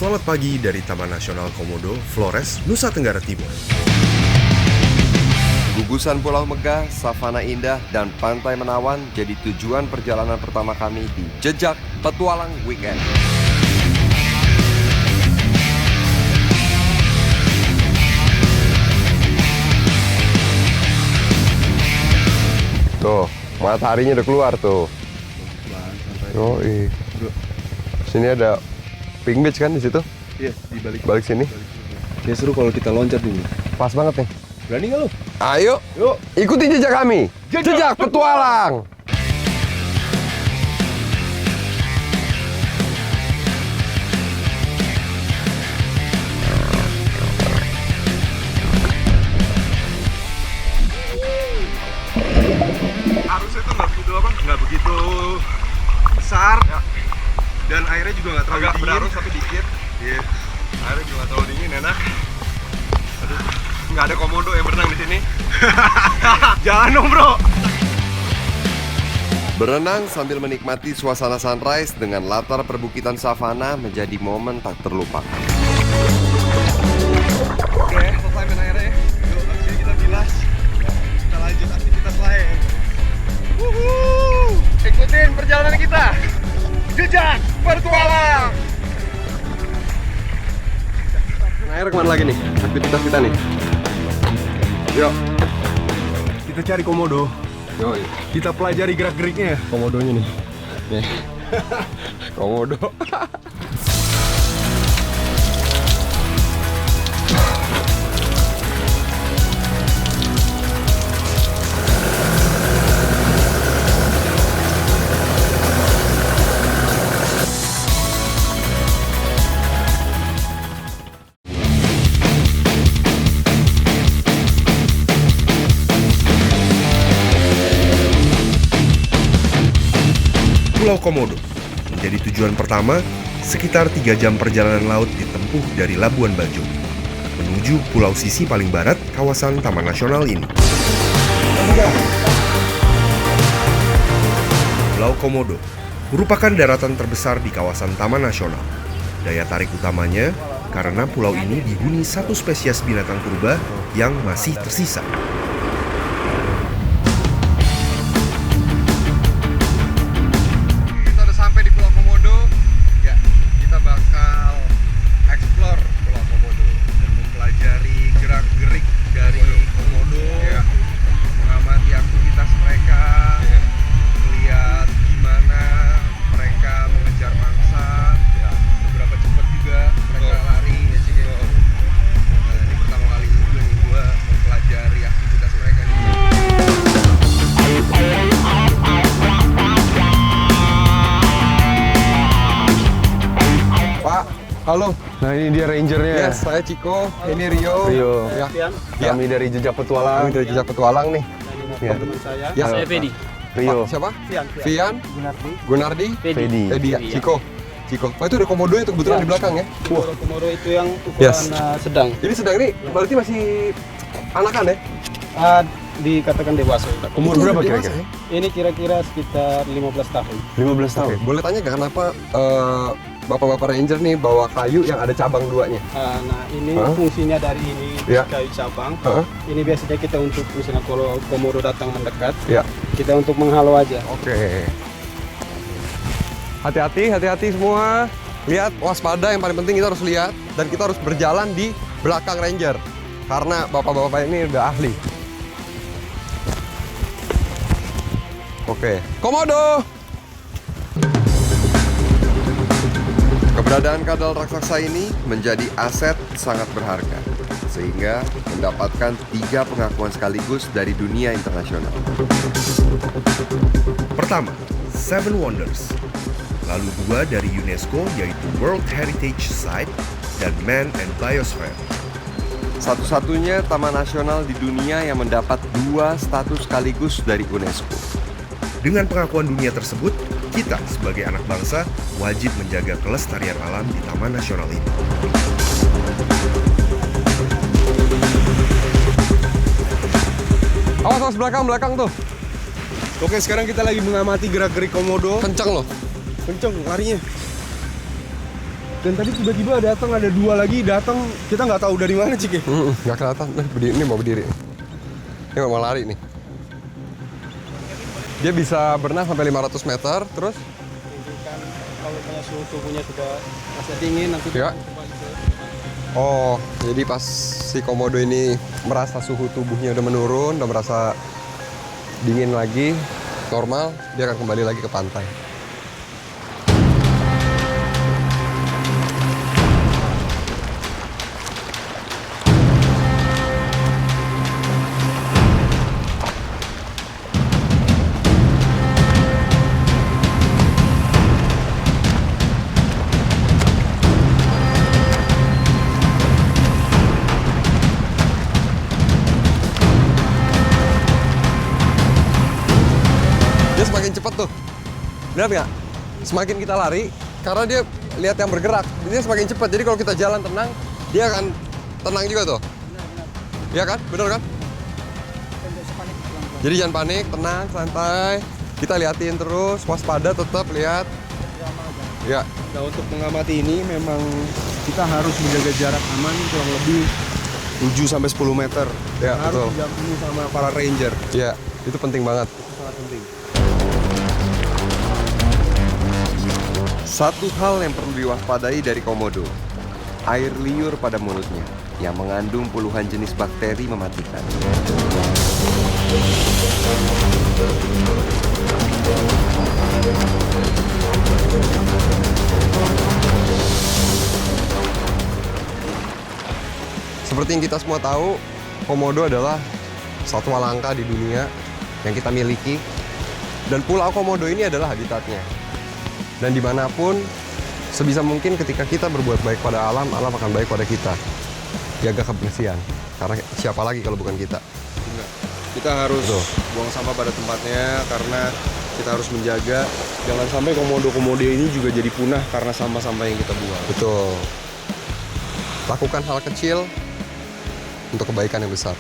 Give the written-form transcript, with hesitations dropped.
Selamat pagi dari Taman Nasional Komodo, Flores, Nusa Tenggara Timur. Gugusan pulau megah, savana indah, dan pantai menawan jadi tujuan perjalanan pertama kami di Jejak Petualang Weekend. Tuh, mataharinya udah keluar tuh. Sini ada Pink Beach kan di situ? Iya, di Balik sini. Kayak seru kalau kita loncat ini. Pas banget nih. Berani nggak lu? Ayo, Yuk. ikuti jejak kami. Jejak Petualang. Arusnya tuh nggak begitu besar, dan airnya juga nggak terlalu dingin. Berarus tapi dikit. Iya. Airnya juga nggak terlalu dingin, enak. Aduh, nggak ada komodo yang berenang di sini. Jangan dong bro. Berenang sambil menikmati suasana sunrise dengan latar perbukitan savana menjadi momen tak terlupakan. Oke, selesai main airnya ya. Yuk, abis ini kita bilas. Kita lanjut aktivitas lain. Wuhuu! Ikutin perjalanan kita. Jejak Petualang. Air kemana lagi nih? Aktivitas kita nih. Yuk. Kita cari komodo. Yoi. Kita pelajari gerak-geriknya. Komodonya nih. Nih. Komodo. Pulau Komodo menjadi tujuan pertama. Sekitar 3 jam perjalanan laut ditempuh dari Labuan Bajo menuju pulau sisi paling barat kawasan Taman Nasional ini. Pulau Komodo merupakan daratan terbesar di kawasan Taman Nasional. Daya tarik utamanya karena pulau ini dihuni satu spesies binatang purba yang masih tersisa. Halo. Nah ini dia rangernya. Yes, saya Ciko. Ini Rio. Ya. Kami dari Jejak Petualang. Dari Jejak Petualang nih. Ya. Ya. Saya Fedi. Rio. Siapa? Fian. Gunardi. Fedi. Ya. Ciko. Oh itu ada komodo itu kebetulan di belakang ya. Wah, komodo itu yang ukuran sedang. Ini sedang nih berarti masih anakan ya? Dikatakan dewasa. Umur Itu berapa udah kira-kira? dewasa ya? Ini kira-kira sekitar 15 tahun. 15 tahun. Oke, boleh tanya nggak kenapa bapak-bapak ranger nih bawa kayu yang ada cabang duanya? Nah ini fungsinya dari ini Ya. kayu cabang. Hah? Ini biasanya kita untuk misalnya kalau komodo datang mendekat, Ya. kita untuk menghalau aja. Oke. Hati-hati semua. Lihat, waspada, yang paling penting kita harus lihat dan kita harus berjalan di belakang ranger karena bapak-bapak ini udah ahli. Oke, komodo. Keberadaan kadal raksasa ini menjadi aset sangat berharga sehingga mendapatkan 3 pengakuan sekaligus dari dunia internasional. Pertama, Seven Wonders. Lalu 2 dari UNESCO yaitu World Heritage Site dan Man and Biosphere. Satu-satunya taman nasional di dunia yang mendapat 2 status sekaligus dari UNESCO. Dengan pengakuan dunia tersebut, kita sebagai anak bangsa wajib menjaga kelestarian alam di Taman Nasional ini. Awas belakang tuh. Oke, sekarang kita lagi mengamati gerak-gerik komodo. Kenceng loh. Kenceng larinya. Dan tadi tiba-tiba datang ada 2 lagi datang, kita nggak tahu dari mana Cik ya. Nggak kelihatan. Ini mau berdiri. Ini mau lari nih. Dia bisa berenang sampai 500 meter, terus Tunjukkan kalau punya suhu tubuhnya sudah rasa dingin nanti Ya. kembali ke oh, jadi pas si komodo ini merasa suhu tubuhnya udah menurun, udah merasa dingin lagi, normal, dia akan kembali lagi ke pantai. Dia semakin cepat tuh. Lihat nggak? Semakin kita lari, karena dia lihat yang bergerak, dia semakin cepat. Jadi kalau kita jalan tenang, dia akan tenang juga tuh. Iya kan? Bener kan? Jadi jangan panik, tenang, santai. Kita liatin terus, waspada tetap, lihat. Ya, Nah untuk mengamati ini memang kita harus menjaga jarak aman kurang lebih 7-10 meter. Ya, Harus betul. didampingi sama para ranger. ya, itu penting banget. Itu sangat penting. Satu hal yang perlu diwaspadai dari komodo, air liur pada mulutnya yang mengandung puluhan jenis bakteri mematikan. Seperti yang kita semua tahu, komodo adalah satwa langka di dunia yang kita miliki. Dan pulau Komodo ini adalah habitatnya. Dan dimanapun, sebisa mungkin ketika kita berbuat baik pada alam, alam akan baik pada kita. Jaga kebersihan, karena siapa lagi kalau bukan kita. Benar. Kita harus Betul. buang sampah pada tempatnya karena kita harus menjaga jangan sampai komodo-komodo ini juga jadi punah karena sampah-sampah yang kita buang. Betul. Lakukan hal kecil untuk kebaikan yang besar.